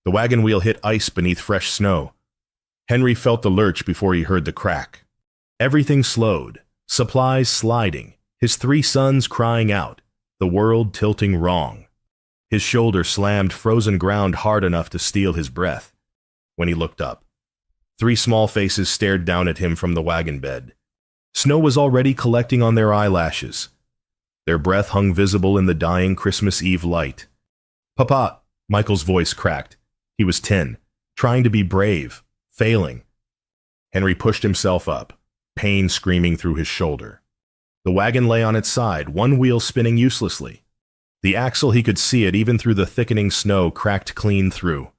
The wagon wheel hit ice beneath fresh snow. Henry felt the lurch before he heard the crack. Everything slowed, supplies sliding, his 3 sons crying out, the world tilting wrong. His shoulder slammed frozen ground hard enough to steal his breath. When he looked up, 3 small faces stared down at him from the wagon bed. Snow was already collecting on their eyelashes. Their breath hung visible in the dying Christmas Eve light. "Papa," Michael's voice cracked. He was 10, trying to be brave, failing. Henry pushed himself up, pain screaming through his shoulder. The wagon lay on its side, one wheel spinning uselessly. The axle, he could see it even through the thickening snow, cracked clean through.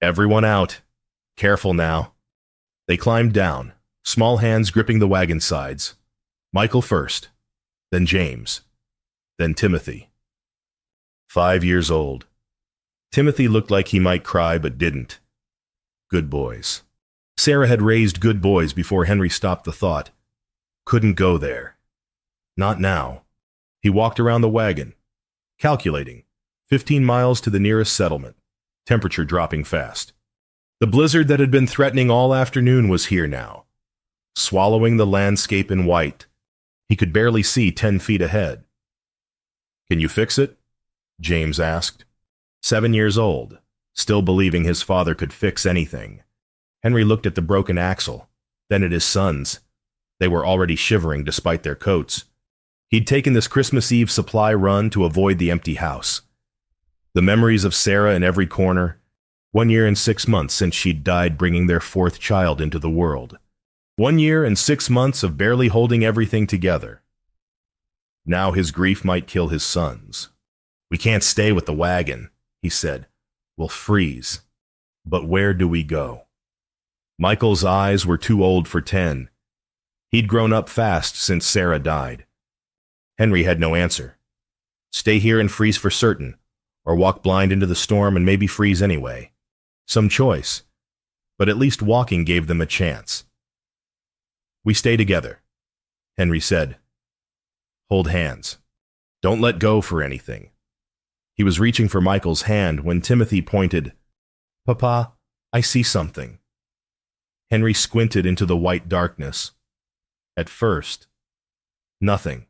"Everyone out. Careful now." They climbed down, small hands gripping the wagon sides. Michael first, then James, then Timothy. 5 years old. Timothy looked like he might cry but didn't. Good boys. Sarah had raised good boys before Henry stopped the thought. Couldn't go there. Not now. He walked around the wagon, calculating. 15 miles to the nearest settlement, temperature dropping fast. The blizzard that had been threatening all afternoon was here now, swallowing the landscape in white. He could barely see 10 feet ahead. "Can you fix it?" James asked. 7 years old, still believing his father could fix anything. Henry looked at the broken axle, then at his sons. They were already shivering despite their coats. He'd taken this Christmas Eve supply run to avoid the empty house. The memories of Sarah in every corner, 1 year and 6 months since she'd died bringing their 4th child into the world. 1 year and 6 months of barely holding everything together. Now his grief might kill his sons. "We can't stay with the wagon," he said. "We'll freeze. But where do we go?" Michael's eyes were too old for 10. He'd grown up fast since Sarah died. Henry had no answer. Stay here and freeze for certain, or walk blind into the storm and maybe freeze anyway. Some choice, but at least walking gave them a chance. "We stay together," Henry said. "Hold hands. Don't let go for anything." He was reaching for Michael's hand when Timothy pointed. "Papa, I see something." Henry squinted into the white darkness. At first, nothing.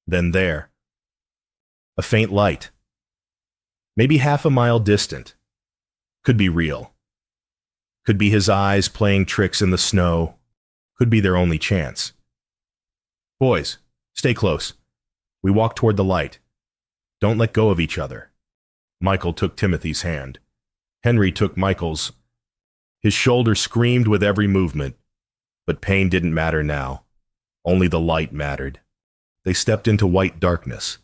Then there, a faint light. Maybe half a mile distant. Could be real. Could be his eyes playing tricks in the snow. Could be their only chance. "Boys, stay close." We walked toward the light. "Don't let go of each other." Michael took Timothy's hand. Henry took Michael's. His shoulder screamed with every movement, but pain didn't matter now. Only the light mattered. They stepped into white darkness.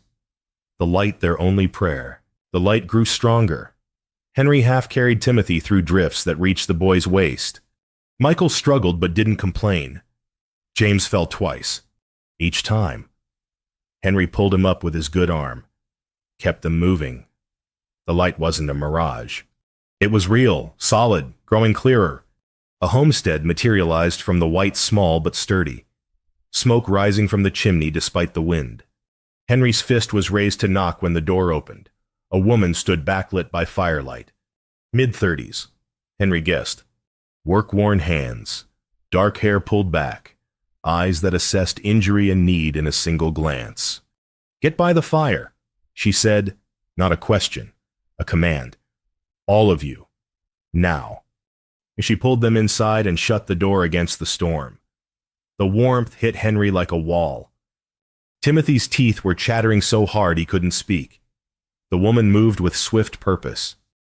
The light their only prayer. The light grew stronger. Henry half-carried Timothy through drifts that reached the boy's waist. Michael struggled but didn't complain. James fell twice. Each time. Henry pulled him up with his good arm. Kept them moving. The light wasn't a mirage. It was real, solid, growing clearer. A homestead materialized from the white small but sturdy. Smoke rising from the chimney despite the wind. Henry's fist was raised to knock when the door opened. A woman stood backlit by firelight. Mid-30s, Henry guessed. Work-worn hands, dark hair pulled back, eyes that assessed injury and need in a single glance. "Get by the fire," she said, not a question, a command. "All of you. Now." She pulled them inside and shut the door against the storm. The warmth hit Henry like a wall. Timothy's teeth were chattering so hard he couldn't speak. The woman moved with swift purpose.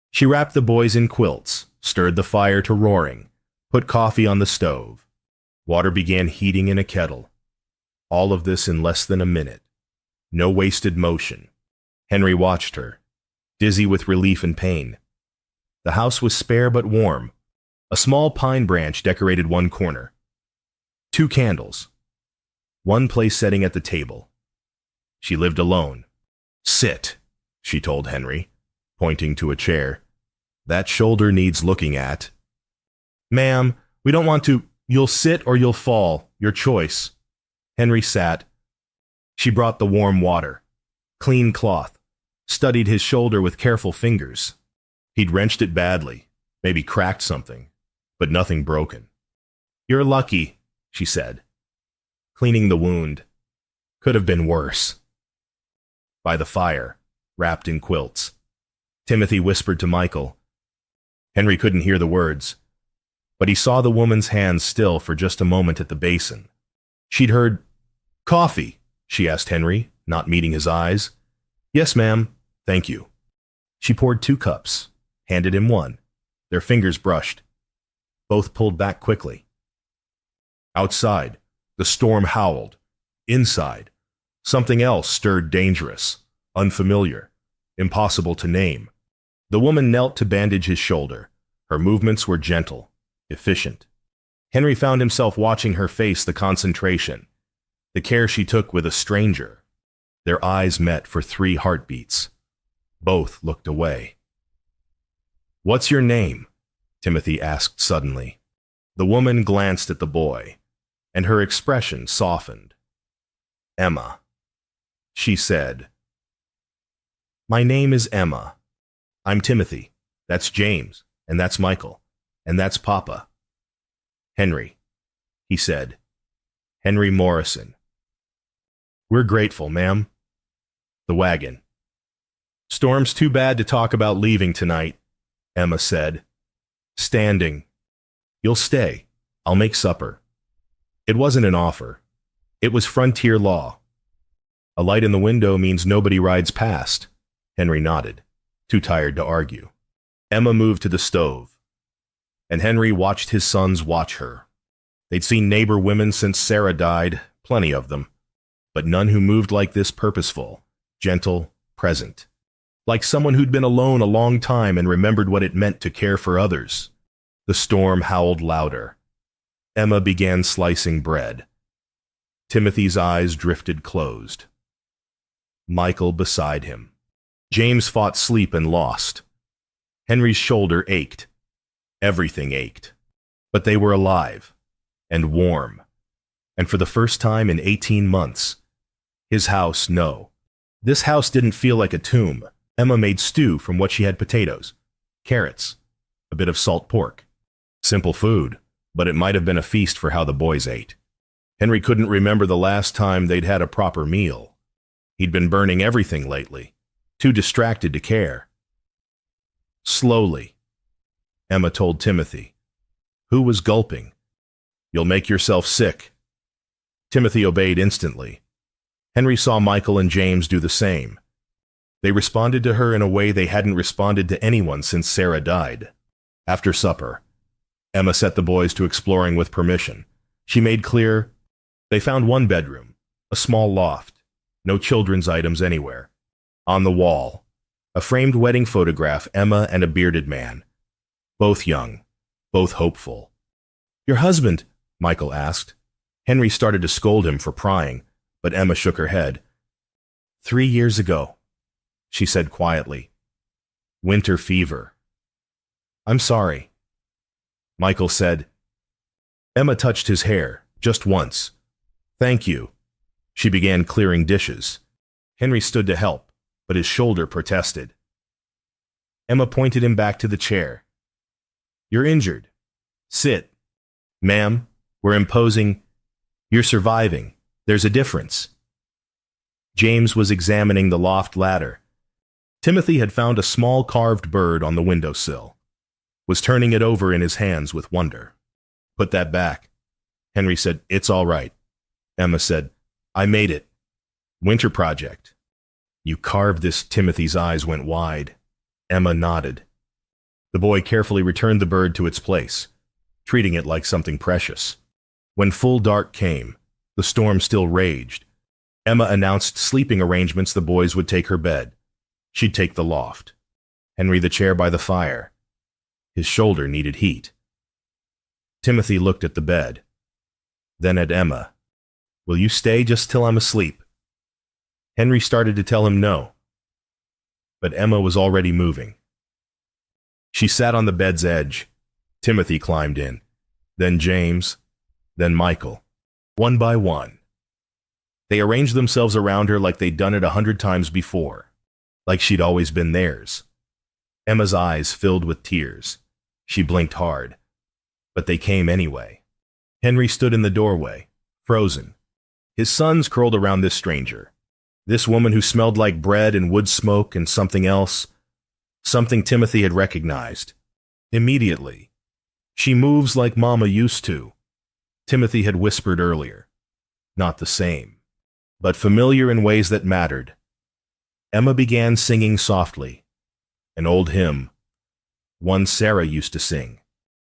She wrapped the boys in quilts, stirred the fire to roaring, put coffee on the stove. Water began heating in a kettle. All of this in less than a minute. No wasted motion. Henry watched her, dizzy with relief and pain. The house was spare but warm. A small pine branch decorated one corner. 2 candles. One place setting at the table. She lived alone. "Sit," she told Henry, pointing to a chair. "That shoulder needs looking at." "Ma'am, we don't want to—" "You'll sit or you'll fall. Your choice." Henry sat. She brought the warm water. Clean cloth. Studied his shoulder with careful fingers. He'd wrenched it badly, maybe cracked something, but nothing broken. "You're lucky," she said, cleaning the wound. "Could have been worse." By the fire, wrapped in quilts, Timothy whispered to Michael. Henry couldn't hear the words, but he saw the woman's hands still for just a moment at the basin. She'd heard, "Coffee?" she asked Henry, not meeting his eyes. "Yes, ma'am. Thank you." She poured 2 cups, handed him one. Their fingers brushed. Both pulled back quickly. Outside, the storm howled. Inside, something else stirred, dangerous, unfamiliar, impossible to name. The woman knelt to bandage his shoulder. Her movements were gentle, efficient. Henry found himself watching her face the concentration, the care she took with a stranger. Their eyes met for 3 heartbeats. Both looked away. "What's your name?" Timothy asked suddenly. The woman glanced at the boy, and her expression softened. "Emma," she said. "My name is Emma. I'm Timothy. That's James, and that's Michael, and that's Papa." "Henry," he said. "Henry Morrison." "We're grateful, ma'am." The wagon. "Storm's too bad to talk about leaving tonight," Emma said, standing. "You'll stay. I'll make supper." It wasn't an offer. It was frontier law. "A light in the window means nobody rides past." Henry nodded, too tired to argue. Emma moved to the stove, and Henry watched his sons watch her. They'd seen neighbor women since Sarah died, plenty of them, but none who moved like this, purposeful, gentle, present. Like someone who'd been alone a long time and remembered what it meant to care for others. The storm howled louder. Emma began slicing bread. Timothy's eyes drifted closed. Michael beside him. James fought sleep and lost. Henry's shoulder ached. Everything ached. But they were alive. And warm. And for the first time in 18 months. His house, no. This house didn't feel like a tomb. Emma made stew from what she had: potatoes, carrots, a bit of salt pork. Simple food, but it might have been a feast for how the boys ate. Henry couldn't remember the last time they'd had a proper meal. He'd been burning everything lately, too distracted to care. "Slowly," Emma told Timothy, who was gulping. "You'll make yourself sick." Timothy obeyed instantly. Henry saw Michael and James do the same. They responded to her in a way they hadn't responded to anyone since Sarah died. After supper, Emma set the boys to exploring with permission. She made clear they found one bedroom, a small loft, no children's items anywhere. On the wall, a framed wedding photograph, Emma and a bearded man. Both young, both hopeful. "Your husband?" Michael asked. Henry started to scold him for prying, but Emma shook her head. 3 years ago, she said quietly. "Winter fever." "I'm sorry," Michael said. Emma touched his hair, just once. "Thank you." She began clearing dishes. Henry stood to help, but his shoulder protested. Emma pointed him back to the chair. "You're injured. Sit." "Ma'am, we're imposing. You're surviving. There's a difference." James was examining the loft ladder. Timothy had found a small carved bird on the windowsill. Was turning it over in his hands with wonder. "Put that back." Henry said, "It's all right." Emma said, "I made it. Winter project." "You carved this?" Timothy's eyes went wide. Emma nodded. The boy carefully returned the bird to its place, treating it like something precious. When full dark came, the storm still raged. Emma announced sleeping arrangements. The boys would take her bed. She'd take the loft. Henry the chair by the fire. His shoulder needed heat. Timothy looked at the bed, then at Emma. "Will you stay just till I'm asleep?" Henry started to tell him no, but Emma was already moving. She sat on the bed's edge. Timothy climbed in, then James, then Michael, one by one. They arranged themselves around her like they'd done it 100 times before, like she'd always been theirs. Emma's eyes filled with tears. She blinked hard, but they came anyway. Henry stood in the doorway, frozen. His sons curled around this stranger. This woman who smelled like bread and wood smoke and something else. Something Timothy had recognized. Immediately. She moves like Mama used to. Timothy had whispered earlier. Not the same, but familiar in ways that mattered. Emma began singing softly. An old hymn. One Sarah used to sing.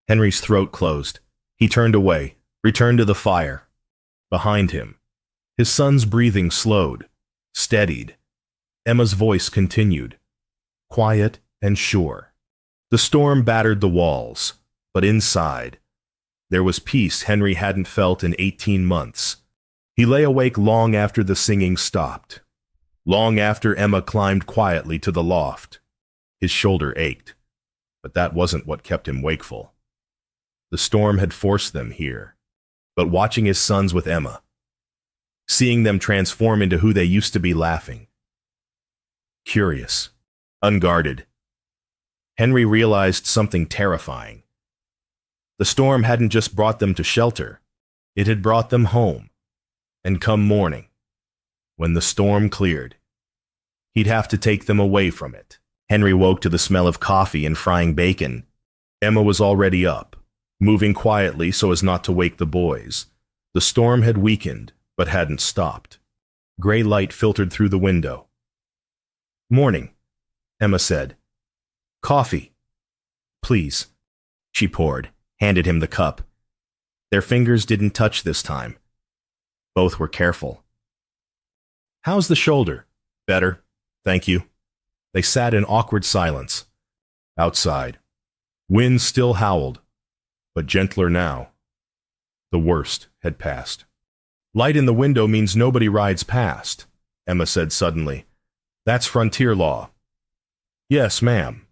Henry's throat closed. He turned away, returned to the fire. Behind him, his son's breathing slowed, steadied. Emma's voice continued, quiet and sure. The storm battered the walls, but inside, there was peace Henry hadn't felt in 18 months. He lay awake long after the singing stopped, long after Emma climbed quietly to the loft. His shoulder ached, but that wasn't what kept him wakeful. The storm had forced them here, but watching his sons with Emma, seeing them transform into who they used to be, laughing, curious, unguarded, Henry realized something terrifying. The storm hadn't just brought them to shelter, it had brought them home. And come morning, when the storm cleared, he'd have to take them away from it. Henry woke to the smell of coffee and frying bacon. Emma was already up, moving quietly so as not to wake the boys. The storm had weakened, but hadn't stopped. Gray light filtered through the window. "Morning," Emma said. "Coffee." "Please." She poured, handed him the cup. Their fingers didn't touch this time. Both were careful. "How's the shoulder?" "Better, thank you." They sat in awkward silence. Outside, wind still howled, but gentler now. The worst had passed. "Light in the window means nobody rides past," Emma said suddenly. "That's frontier law." "Yes, ma'am."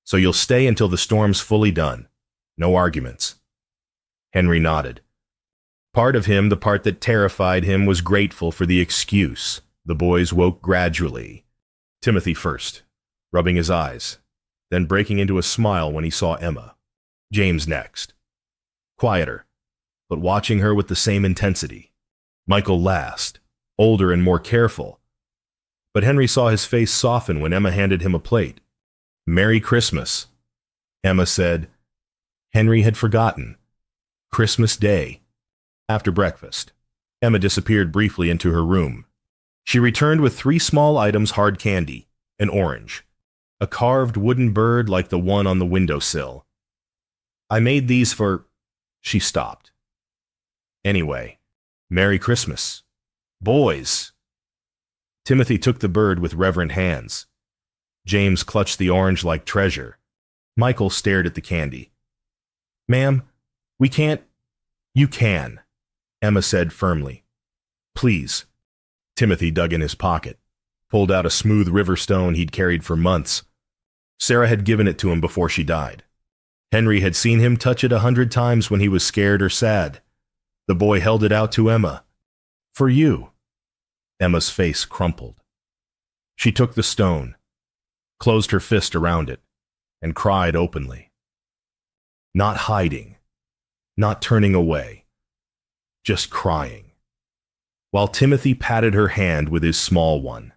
"So you'll stay until the storm's fully done. No arguments." Henry nodded. Part of him, the part that terrified him, was grateful for the excuse. The boys woke gradually. Timothy first, rubbing his eyes, then breaking into a smile when he saw Emma. James next. Quieter, but watching her with the same intensity. Michael last, older and more careful. But Henry saw his face soften when Emma handed him a plate. "Merry Christmas," Emma said. Henry had forgotten. Christmas Day. After breakfast, Emma disappeared briefly into her room. She returned with 3 small items: hard candy, an orange, a carved wooden bird like the one on the windowsill. "I made these for—" She stopped. "Anyway, Merry Christmas. Boys." Timothy took the bird with reverent hands. James clutched the orange like treasure. Michael stared at the candy. "Ma'am, we can't—" "You can," Emma said firmly. "Please." Timothy dug in his pocket, pulled out a smooth river stone he'd carried for months. Sarah had given it to him before she died. Henry had seen him touch it 100 times when he was scared or sad. The boy held it out to Emma. "For you." Emma's face crumpled. She took the stone, closed her fist around it, and cried openly. Not hiding, not turning away, just crying. While Timothy patted her hand with his small one.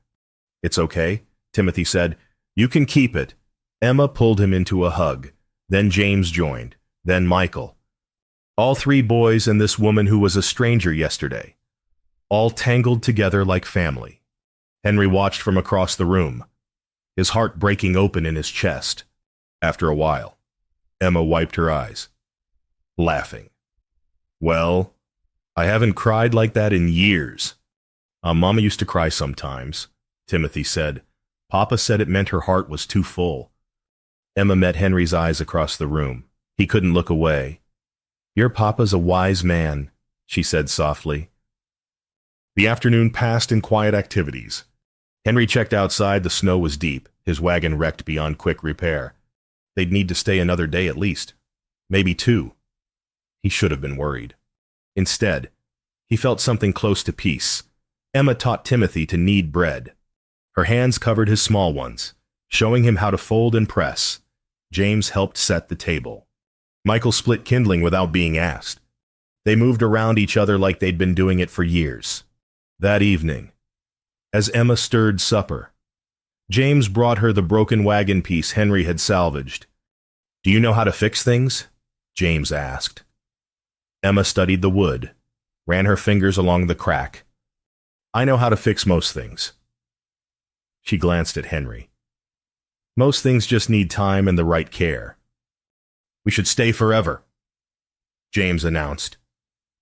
"It's okay," Timothy said. "You can keep it." Emma pulled him into a hug. Then James joined. Then Michael. All 3 boys and this woman who was a stranger yesterday. All tangled together like family. Henry watched from across the room, his heart breaking open in his chest. After a while, Emma wiped her eyes, laughing. "Well, I haven't cried like that in years." Mama used to cry sometimes," Timothy said. "Papa said it meant her heart was too full." Emma met Henry's eyes across the room. He couldn't look away. "Your papa's a wise man," she said softly. The afternoon passed in quiet activities. Henry checked outside. The snow was deep, his wagon wrecked beyond quick repair. They'd need to stay another day at least. Maybe 2. He should have been worried. Instead, he felt something close to peace. Emma taught Timothy to knead bread. Her hands covered his small ones. Showing him how to fold and press, James helped set the table. Michael split kindling without being asked. They moved around each other like they'd been doing it for years. That evening, as Emma stirred supper, James brought her the broken wagon piece Henry had salvaged. "Do you know how to fix things?" James asked. Emma studied the wood, ran her fingers along the crack. "I know how to fix most things." She glanced at Henry. "Most things just need time and the right care." "We should stay forever," James announced.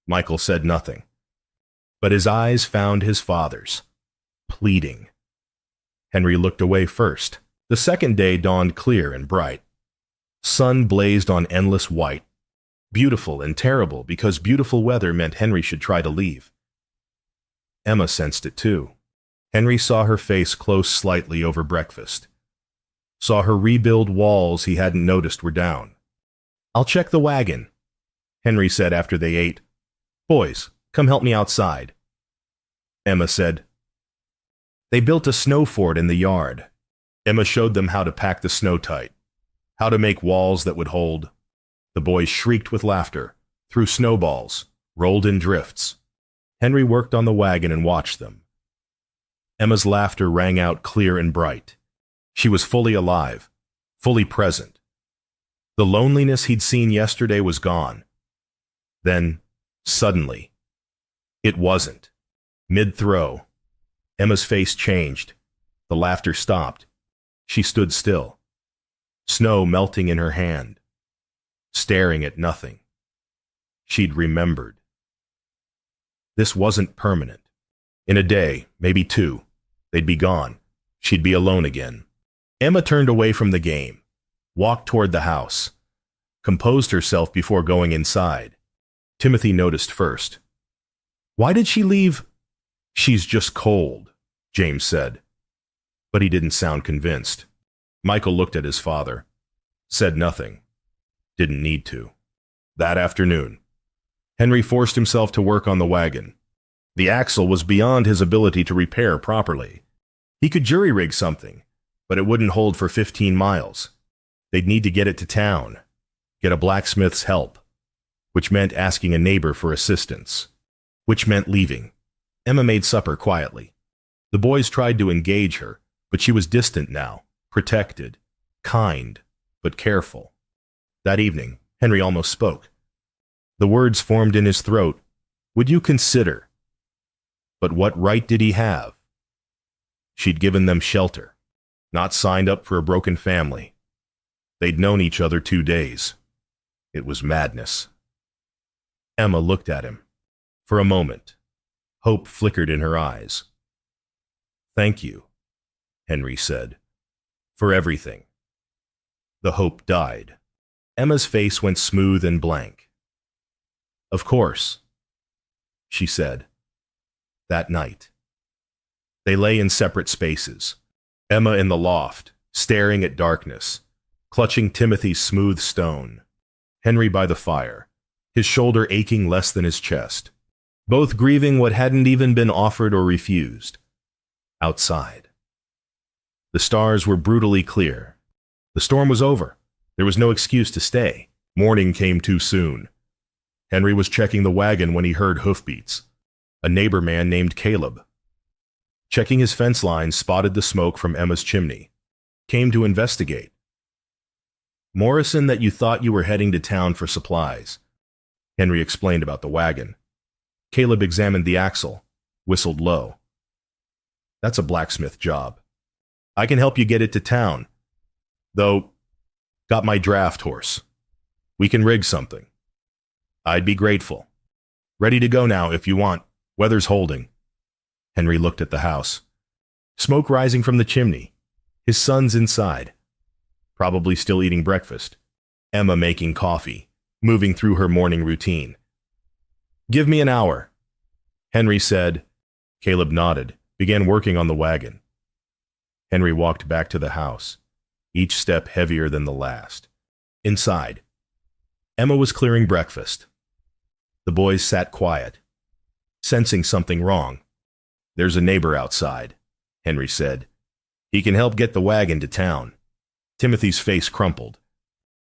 Michael said nothing, but his eyes found his father's, pleading. Henry looked away first. The second day dawned clear and bright. Sun blazed on endless white. Beautiful and terrible, because beautiful weather meant Henry should try to leave. Emma sensed it too. Henry saw her face close slightly over breakfast. Saw her rebuild walls he hadn't noticed were down. "I'll check the wagon," Henry said after they ate. "Boys, come help me outside." Emma said. They built a snow fort in the yard. Emma showed them how to pack the snow tight, how to make walls that would hold. The boys shrieked with laughter, threw snowballs, rolled in drifts. Henry worked on the wagon and watched them. Emma's laughter rang out clear and bright. She was fully alive, fully present. The loneliness he'd seen yesterday was gone. Then, suddenly, it wasn't. Mid-throw, Emma's face changed. The laughter stopped. She stood still, snow melting in her hand, staring at nothing. She'd remembered. This wasn't permanent. In a day, maybe two, they'd be gone. She'd be alone again. Emma turned away from the game, walked toward the house, composed herself before going inside. Timothy noticed first. "Why did she leave?" "She's just cold," James said. But he didn't sound convinced. Michael looked at his father, said nothing, didn't need to. That afternoon, Henry forced himself to work on the wagon. The axle was beyond his ability to repair properly. He could jury-rig something, but it wouldn't hold for 15 miles. They'd need to get it to town, get a blacksmith's help, which meant asking a neighbor for assistance, which meant leaving. Emma made supper quietly. The boys tried to engage her, but she was distant now, protected, kind, but careful. That evening, Henry almost spoke. The words formed in his throat. "Would you consider?" But what right did he have? She'd given them shelter, not signed up for a broken family. They'd known each other 2 days. It was madness. Emma looked at him. For a moment, hope flickered in her eyes. "Thank you," Henry said, "for everything." The hope died. Emma's face went smooth and blank. "Of course," she said. That night, they lay in separate spaces. Emma in the loft, staring at darkness, clutching Timothy's smooth stone. Henry by the fire, his shoulder aching less than his chest. Both grieving what hadn't even been offered or refused. Outside, the stars were brutally clear. The storm was over. There was no excuse to stay. Morning came too soon. Henry was checking the wagon when he heard hoofbeats. A neighbor man named Caleb. Checking his fence line, spotted the smoke from Emma's chimney. Came to investigate. "Morrison, that you thought you were heading to town for supplies." Henry explained about the wagon. Caleb examined the axle, whistled low. "That's a blacksmith job. I can help you get it to town. Though, got my draft horse. We can rig something. I'd be grateful. Ready to go now if you want. Weather's holding." Henry looked at the house. Smoke rising from the chimney. His son's inside, probably still eating breakfast. Emma making coffee, moving through her morning routine. "Give me an hour," Henry said. Caleb nodded, began working on the wagon. Henry walked back to the house, each step heavier than the last. Inside, Emma was clearing breakfast. The boys sat quiet, sensing something wrong. "There's a neighbor outside," Henry said. He can help get the wagon to town. Timothy's face crumpled.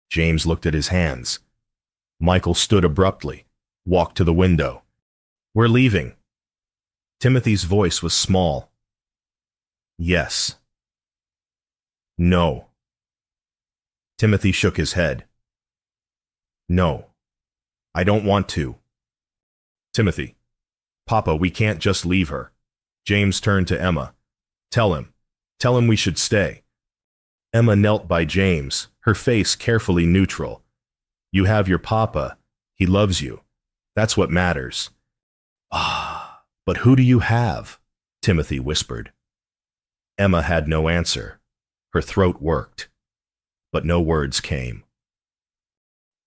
James looked at his hands. Michael stood abruptly, walked to the window. We're leaving. Timothy's voice was small. Yes. No. Timothy shook his head. No. I don't want to. Timothy. Papa, we can't just leave her. James turned to Emma. Tell him we should stay. Emma knelt by James, her face carefully neutral. You have your papa. He loves you. That's what matters. Ah, but who do you have? Timothy whispered. Emma had no answer. Her throat worked, but no words came.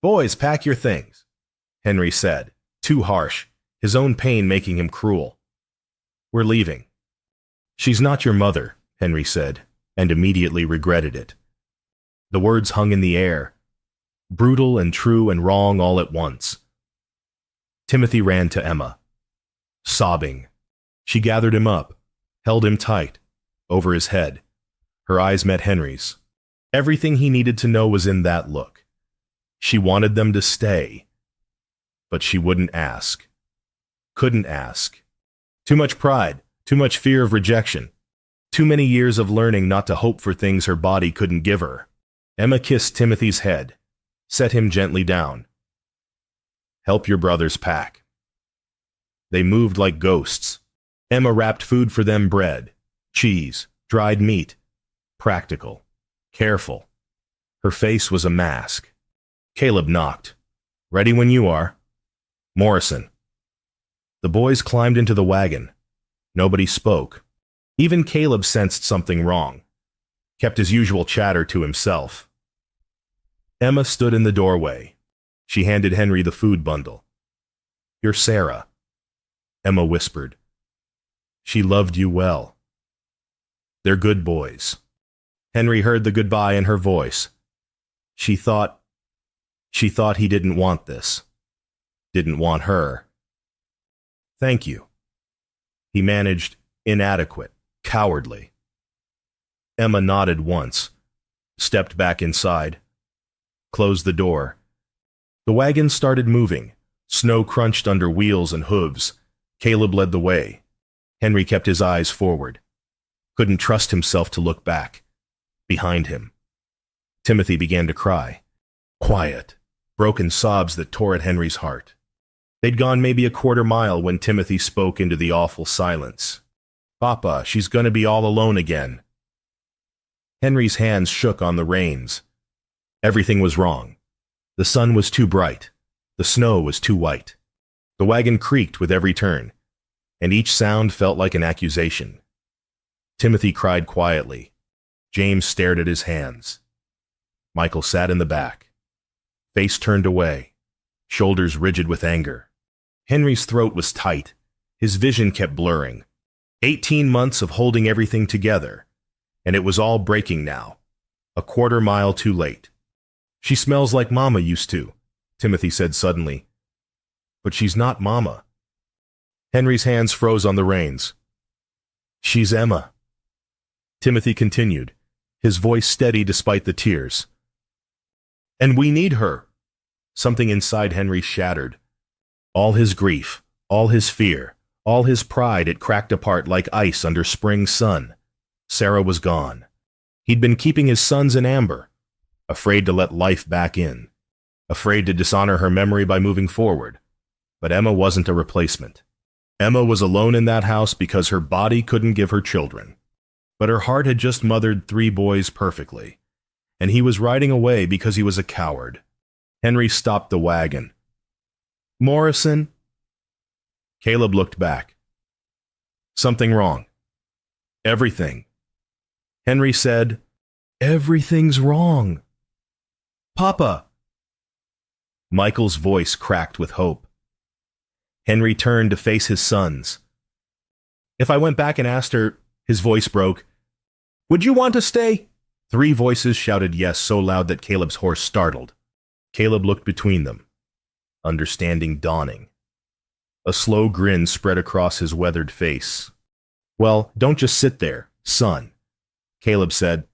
Boys, pack your things, Henry said, too harsh, his own pain making him cruel. We're leaving. She's not your mother, Henry said, and immediately regretted it. The words hung in the air, brutal and true and wrong all at once. Timothy ran to Emma, sobbing. She gathered him up, held him tight, over his head. Her eyes met Henry's. Everything he needed to know was in that look. She wanted them to stay, but she wouldn't ask. Couldn't ask. Too much pride, too much fear of rejection, too many years of learning not to hope for things her body couldn't give her. Emma kissed Timothy's head, set him gently down. Help your brothers pack. They moved like ghosts. Emma wrapped food for them: bread, cheese, dried meat. Practical, careful. Her face was a mask. Caleb knocked. Ready when you are. Morrison. The boys climbed into the wagon. Nobody spoke. Even Caleb sensed something wrong. Kept his usual chatter to himself. Emma stood in the doorway. She handed Henry the food bundle. You're Sarah, Emma whispered. She loved you well. They're good boys. Henry heard the goodbye in her voice. She thought he didn't want this. Didn't want her. Thank you. He managed, inadequate, cowardly. Emma nodded once, stepped back inside, closed the door. The wagon started moving. Snow crunched under wheels and hooves. Caleb led the way. Henry kept his eyes forward. Couldn't trust himself to look back. Behind him. Timothy began to cry. Quiet, broken sobs that tore at Henry's heart. They'd gone maybe a quarter mile when Timothy spoke into the awful silence. Papa, she's gonna be all alone again. Henry's hands shook on the reins. Everything was wrong. The sun was too bright. The snow was too white. The wagon creaked with every turn, and each sound felt like an accusation. Timothy cried quietly. James stared at his hands. Michael sat in the back, face turned away, shoulders rigid with anger. Henry's throat was tight. His vision kept blurring. 18 months of holding everything together, and it was all breaking now, a quarter mile too late. She smells like Mama used to, Timothy said suddenly. But she's not Mama. Henry's hands froze on the reins. She's Emma. Timothy continued, his voice steady despite the tears. And we need her. Something inside Henry shattered. All his grief, all his fear, all his pride, it cracked apart like ice under spring sun. Sarah was gone. He'd been keeping his sons in amber, afraid to let life back in, afraid to dishonor her memory by moving forward. But Emma wasn't a replacement. Emma was alone in that house because her body couldn't give her children. But her heart had just mothered 3 boys perfectly, and he was riding away because he was a coward. Henry stopped the wagon. Morrison? Caleb looked back. Something wrong. Everything. Henry said, Everything's wrong. Papa! Michael's voice cracked with hope. Henry turned to face his sons. If I went back and asked her, his voice broke, would you want to stay? 3 voices shouted yes so loud that Caleb's horse startled. Caleb looked between them, understanding dawning. A slow grin spread across his weathered face. Well, don't just sit there, son. Caleb said.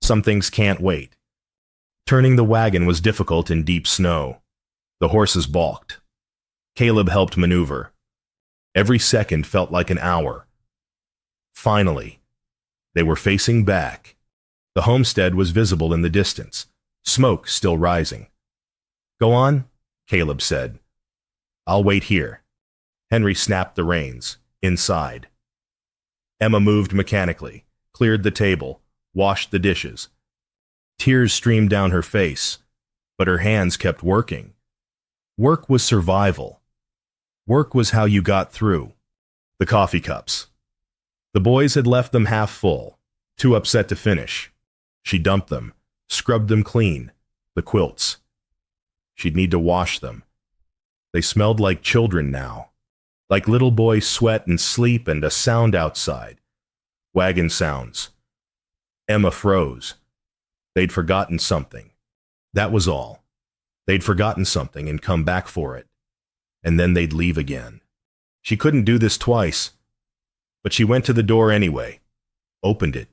Some things can't wait. Turning the wagon was difficult in deep snow. The horses balked. Caleb helped maneuver. Every second felt like an hour. Finally, they were facing back. The homestead was visible in the distance, smoke still rising. Go on, Caleb said. I'll wait here. Henry snapped the reins, inside. Emma moved mechanically, cleared the table, washed the dishes. Tears streamed down her face, but her hands kept working. Work was survival. Work was how you got through. The coffee cups. The boys had left them half full, too upset to finish. She dumped them, scrubbed them clean, the quilts. She'd need to wash them. They smelled like children now, like little boys' sweat and sleep and a sound outside. Wagon sounds. Emma froze. They'd forgotten something. That was all. They'd forgotten something and come back for it. And then they'd leave again. She couldn't do this twice, but she went to the door anyway, opened it.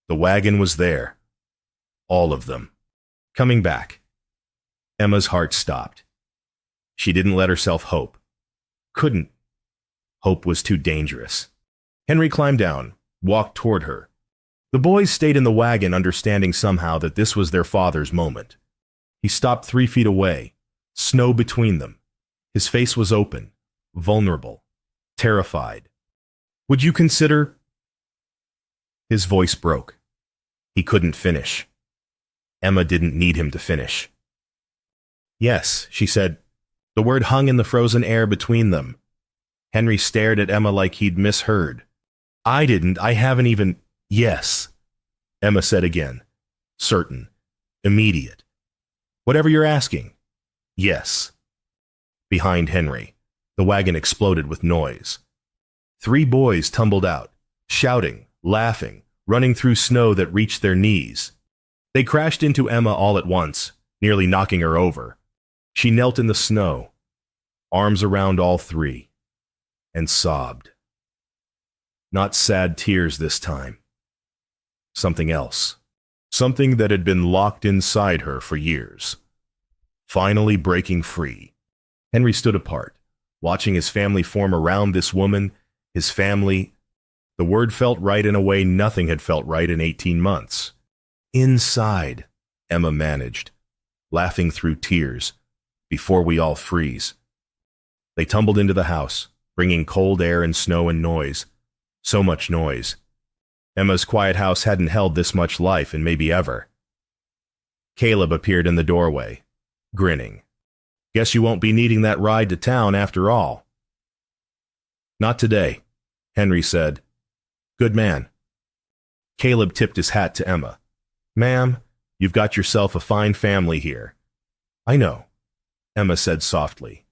The wagon was there. All of them. Coming back. Emma's heart stopped. She didn't let herself hope. Couldn't. Hope was too dangerous. Henry climbed down, walked toward her. The boys stayed in the wagon, understanding somehow that this was their father's moment. He stopped 3 feet away, snow between them. His face was open, vulnerable, terrified. Would you consider... His voice broke. He couldn't finish. Emma didn't need him to finish. Yes, she said. The word hung in the frozen air between them. Henry stared at Emma like he'd misheard. I haven't even... Yes, Emma said again. Certain. Immediate. Whatever you're asking. Yes. Behind Henry, the wagon exploded with noise. 3 boys tumbled out, shouting, laughing, running through snow that reached their knees. They crashed into Emma all at once, nearly knocking her over. She knelt in the snow, arms around all 3, and sobbed. Not sad tears this time. Something else. Something that had been locked inside her for years. Finally breaking free. Henry stood apart, watching his family form around this woman, his family. The word felt right in a way nothing had felt right in 18 months. Inside, Emma managed, laughing through tears, before we all freeze. They tumbled into the house, bringing cold air and snow and noise. So much noise. Emma's quiet house hadn't held this much life in maybe ever. Caleb appeared in the doorway, grinning. Guess you won't be needing that ride to town after all. Not today, Henry said. Good man. Caleb tipped his hat to Emma. Ma'am, you've got yourself a fine family here. I know, Emma said softly,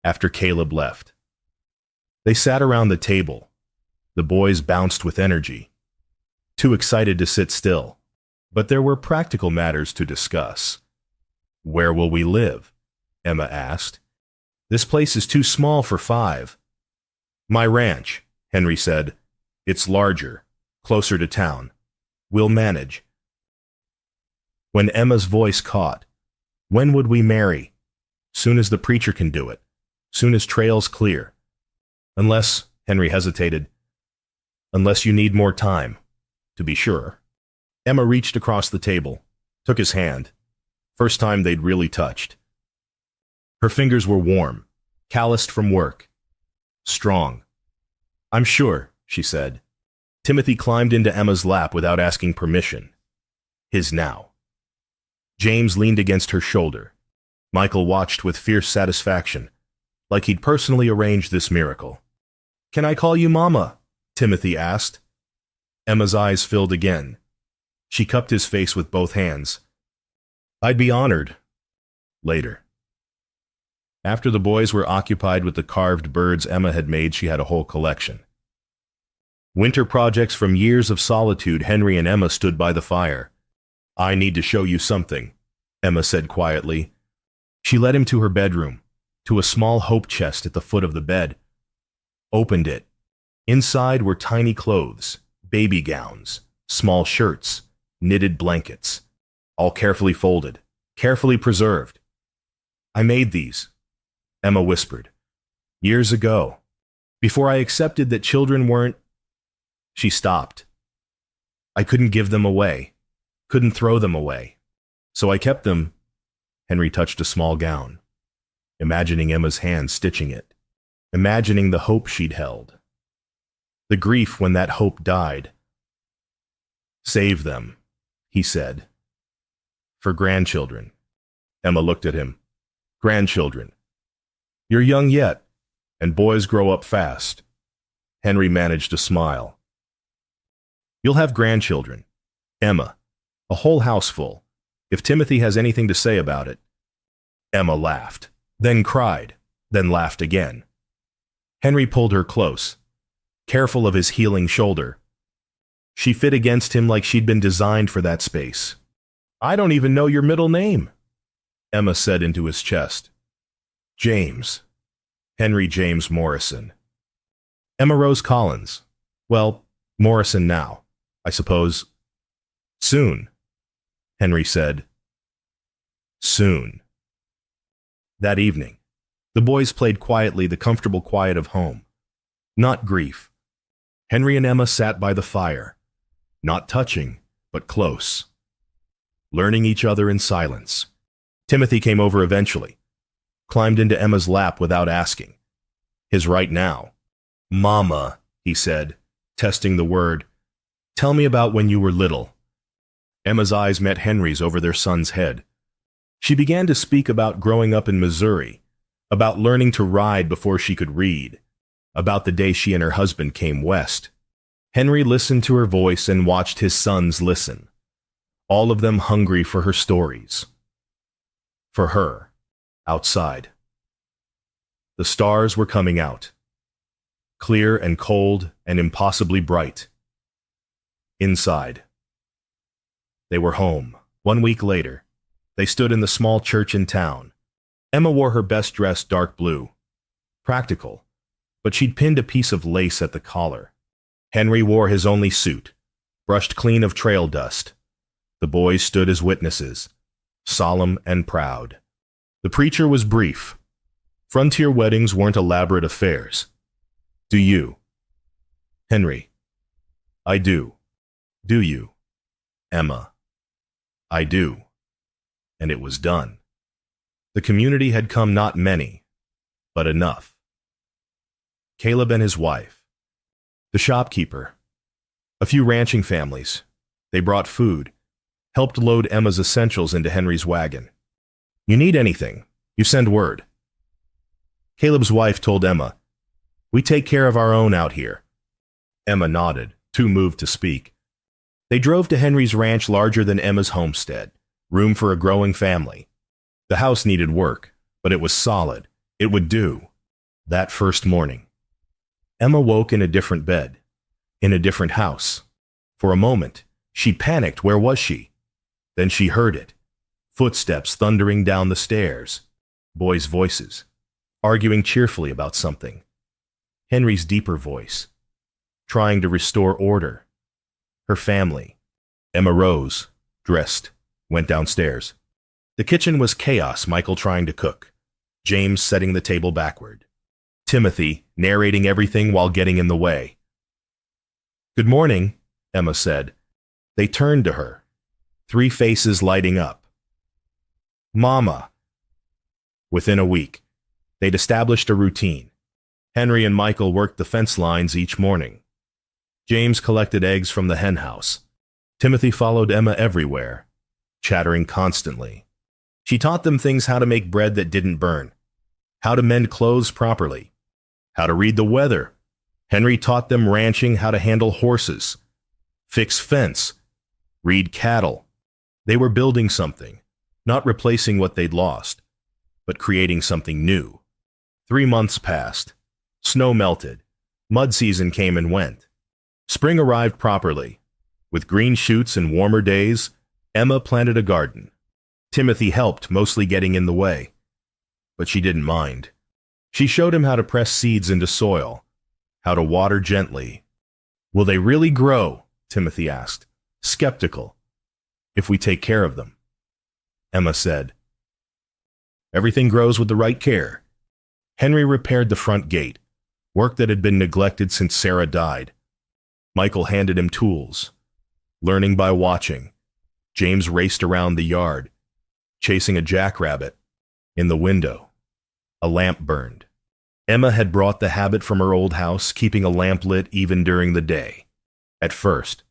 after Caleb left. They sat around the table. The boys bounced with energy, too excited to sit still. But there were practical matters to discuss. Where will we live? Emma asked. This place is too small for 5. My ranch, Henry said. It's larger, closer to town. We'll manage. When Emma's voice caught, when would we marry? Soon as the preacher can do it. Soon as trail's clear. Unless, Henry hesitated, unless you need more time, to be sure. Emma reached across the table, took his hand. First time they'd really touched. Her fingers were warm, calloused from work. Strong. I'm sure, she said. Timothy climbed into Emma's lap without asking permission. His now. James leaned against her shoulder. Michael watched with fierce satisfaction, like he'd personally arranged this miracle. Can I call you Mama? Timothy asked. Emma's eyes filled again. She cupped his face with both hands. I'd be honored. Later. After the boys were occupied with the carved birds Emma had made, she had a whole collection. Winter projects from years of solitude, Henry and Emma stood by the fire. I need to show you something, Emma said quietly. She led him to her bedroom, to a small hope chest at the foot of the bed. Opened it. Inside were tiny clothes, baby gowns, small shirts, knitted blankets, all carefully folded, carefully preserved. I made these, Emma whispered, years ago, before I accepted that children weren't. She stopped. I couldn't give them away, couldn't throw them away. So I kept them. Henry touched a small gown, imagining Emma's hand stitching it, imagining the hope she'd held, the grief when that hope died. Save them, he said. For grandchildren. Emma looked at him. Grandchildren. You're young yet, and boys grow up fast. Henry managed to smile. You'll have grandchildren. Emma, a whole house full, if Timothy has anything to say about it. Emma laughed, then cried, then laughed again. Henry pulled her close, careful of his healing shoulder. She fit against him like she'd been designed for that space. I don't even know your middle name, Emma said into his chest. James. Henry James Morrison. Emma Rose Collins. Well, Morrison now, I suppose. Soon, Henry said. Soon. That evening, the boys played quietly the comfortable quiet of home. Not grief. Henry and Emma sat by the fire, not touching, but close, learning each other in silence. Timothy came over eventually, climbed into Emma's lap without asking. His right now. Mama, he said, testing the word. Tell me about when you were little. Emma's eyes met Henry's over their son's head. She began to speak about growing up in Missouri, about learning to ride before she could read, about the day she and her husband came west. Henry listened to her voice and watched his sons listen, all of them hungry for her stories. For her, outside. The stars were coming out, clear and cold and impossibly bright. Inside. They were home. 1 week later, they stood in the small church in town. Emma wore her best dress dark blue. Practical, but she'd pinned a piece of lace at the collar. Henry wore his only suit, brushed clean of trail dust. The boys stood as witnesses, solemn and proud. The preacher was brief. Frontier weddings weren't elaborate affairs. Do you? Henry. I do. Do you? Emma. I do. And it was done. The community had come not many, but enough. Caleb and his wife. The shopkeeper. A few ranching families. They brought food, helped load Emma's essentials into Henry's wagon. You need anything, you send word. Caleb's wife told Emma, we take care of our own out here. Emma nodded, too moved to speak. They drove to Henry's ranch larger than Emma's homestead, room for a growing family. The house needed work, but it was solid. It would do. That first morning. Emma woke in a different bed, in a different house. For a moment, she panicked. Where was she? Then she heard it. Footsteps thundering down the stairs. Boys' voices, arguing cheerfully about something. Henry's deeper voice, trying to restore order. Her family. Emma rose, dressed, went downstairs. The kitchen was chaos, Michael trying to cook, James setting the table backward, Timothy narrating everything while getting in the way. Good morning, Emma said. They turned to her, 3 faces lighting up. Mama. Within a week, they'd established a routine. Henry and Michael worked the fence lines each morning. James collected eggs from the hen house. Timothy followed Emma everywhere, chattering constantly. She taught them things: how to make bread that didn't burn, how to mend clothes properly, how to read the weather. Henry taught them ranching, how to handle horses, fix fence, read cattle. They were building something, not replacing what they'd lost, but creating something new. 3 months passed. Snow melted. Mud season came and went. Spring arrived properly. With green shoots and warmer days, Emma planted a garden. Timothy helped, mostly getting in the way. But she didn't mind. She showed him how to press seeds into soil, how to water gently. Will they really grow? Timothy asked. skeptical. If we take care of them. Emma said. Everything grows with the right care. Henry repaired the front gate, work that had been neglected since Sarah died. Michael handed him tools. Learning by watching, James raced around the yard, chasing a jackrabbit. In the window, a lamp burned. Emma had brought the habit from her old house, keeping a lamp lit even during the day. At first,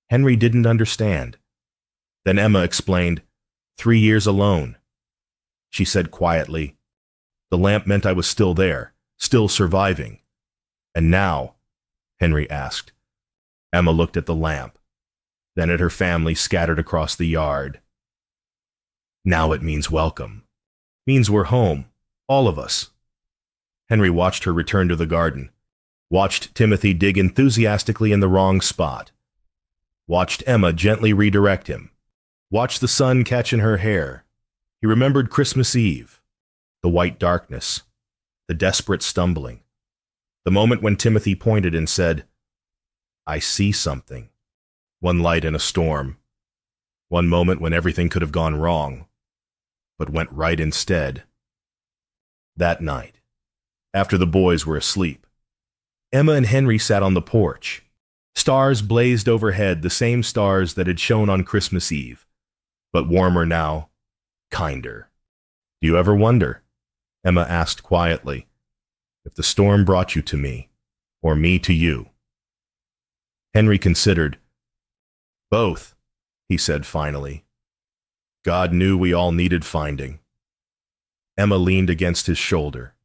Henry didn't understand. Then Emma explained, 3 years alone. She said quietly, the lamp meant I was still there, still surviving. And now? Henry asked. Emma looked at the lamp, then at her family scattered across the yard. Now it means welcome. Means we're home, all of us. Henry watched her return to the garden, watched Timothy dig enthusiastically in the wrong spot, watched Emma gently redirect him, watched the sun catch in her hair. He remembered Christmas Eve, the white darkness, the desperate stumbling, the moment when Timothy pointed and said, I see something. One light in a storm, one moment when everything could have gone wrong, but went right instead. That night, after the boys were asleep, Emma and Henry sat on the porch. Stars blazed overhead, the same stars that had shone on Christmas Eve, but warmer now, kinder. Do you ever wonder, Emma asked quietly, if the storm brought you to me, or me to you? Henry considered. Both, he said finally. God knew we all needed finding. Emma leaned against his shoulder.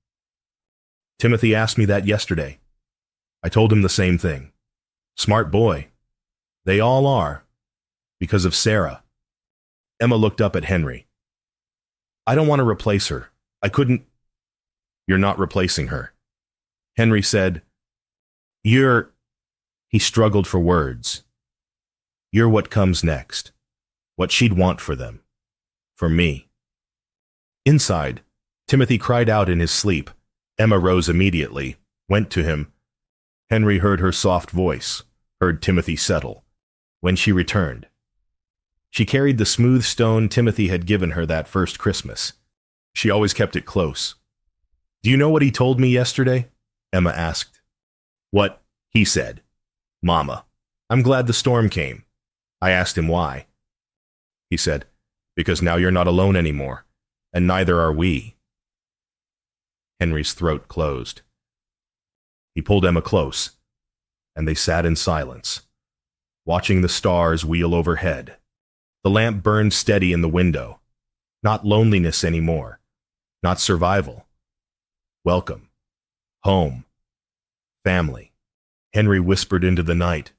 Timothy asked me that yesterday. I told him the same thing. Smart boy. They all are. Because of Sarah. Emma looked up at Henry. I don't want to replace her. I couldn't. You're not replacing her. Henry said, You're. He struggled for words. You're what comes next. What she'd want for them. For me. Inside, Timothy cried out in his sleep. Emma rose immediately, went to him. Henry heard her soft voice, heard Timothy settle. When she returned, she carried the smooth stone Timothy had given her that first Christmas. She always kept it close. Do you know what he told me yesterday? Emma asked. What? He said. Mama, I'm glad the storm came. I asked him why. He said, because now you're not alone anymore, and neither are we. Henry's throat closed. He pulled Emma close, and they sat in silence, watching the stars wheel overhead. The lamp burned steady in the window. Not loneliness anymore, not survival. Welcome. Home. Family. Henry whispered into the night,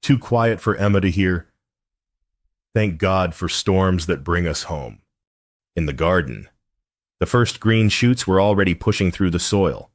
too quiet for Emma to hear. Thank God for storms that bring us home. In the garden, the first green shoots were already pushing through the soil.